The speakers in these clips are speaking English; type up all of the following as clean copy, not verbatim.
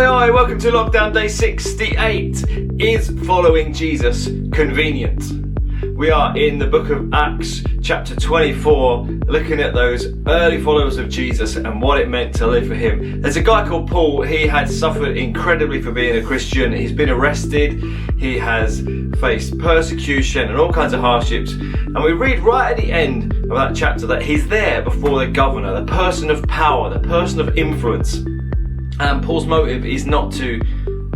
Oi, oi, welcome to Lockdown Day 68. Is following Jesus convenient? We are in the book of Acts, chapter 24, looking at those early followers of Jesus and what it meant to live for him. There's a guy called Paul. He had suffered incredibly for being a Christian. He's been arrested. He has faced persecution and all kinds of hardships. And we read right at the end of that chapter that he's there before the governor, the person of power, the person of influence. And Paul's motive is not to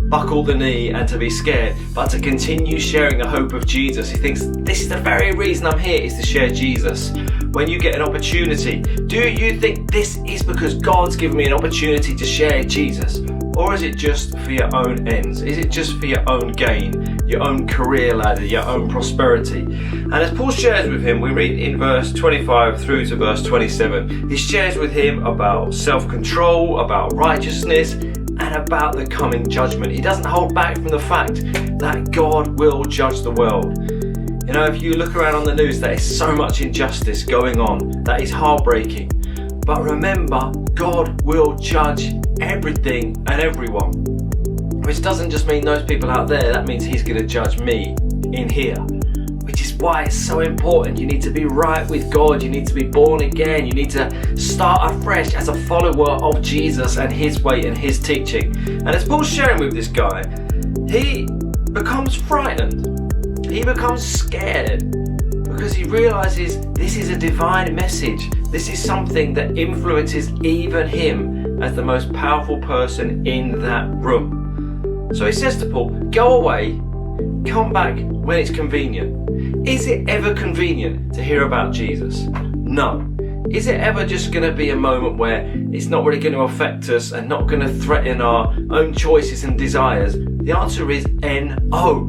buckle the knee and to be scared, but to continue sharing the hope of Jesus. He thinks, this is the very reason I'm here, is to share Jesus. When you get an opportunity, do you think this is because God's given me an opportunity to share Jesus? Or is it just for your own ends? Is it just for your own gain, your own career ladder, your own prosperity? And as Paul shares with him, we read in verse 25 through to verse 27, he shares with him about self-control, about righteousness, and about the coming judgment. He doesn't hold back from the fact that God will judge the world. You know, if you look around on the news, there is so much injustice going on that is heartbreaking. But remember, God will judge everything and everyone. Which doesn't just mean those people out there, that means he's going to judge me in here. Which is why it's so important. You need to be right with God. You need to be born again. You need to start afresh as a follower of Jesus and his way and his teaching. And as Paul's sharing with this guy, he becomes frightened. He becomes scared because he realizes this is a divine message. This is something that influences even him as the most powerful person in that room. So he says to Paul, go away, come back when it's convenient. Is it ever convenient to hear about Jesus? No. Is it ever just going to be a moment where it's not really going to affect us and not going to threaten our own choices and desires? The answer is no.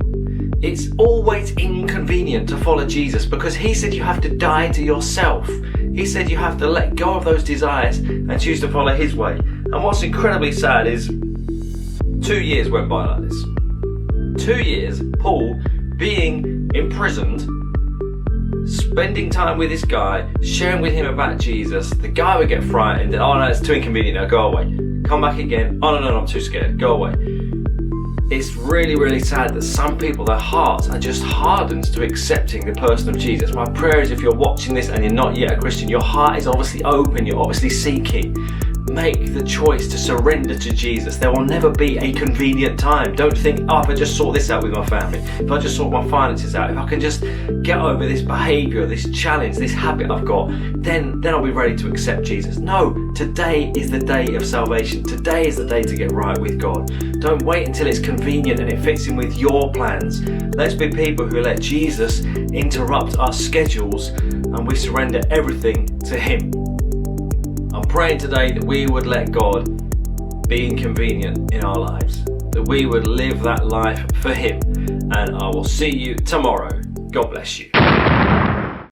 It's always inconvenient to follow Jesus because he said you have to die to yourself. He said you have to let go of those desires and choose to follow his way. And what's incredibly sad is 2 years went by like this. 2 years, Paul being imprisoned, spending time with this guy, sharing with him about Jesus. The guy would get frightened and, oh no, it's too inconvenient now, go away. Come back again, oh no, I'm too scared, go away. It's really, really sad that some people, their hearts are just hardened to accepting the person of Jesus. My prayer is if you're watching this and you're not yet a Christian, your heart is obviously open, you're obviously seeking. Make the choice to surrender to Jesus. There will never be a convenient time. Don't think, oh, if I just sort this out with my family, if I just sort my finances out, if I can just get over this behavior, this challenge, this habit I've got, then I'll be ready to accept Jesus. No, today is the day of salvation. Today is the day to get right with God. Don't wait until it's convenient and it fits in with your plans. Let's be people who let Jesus interrupt our schedules and we surrender everything to him. I'm praying today that we would let God be inconvenient in our lives, that we would live that life for him. And I will see you tomorrow. God bless you.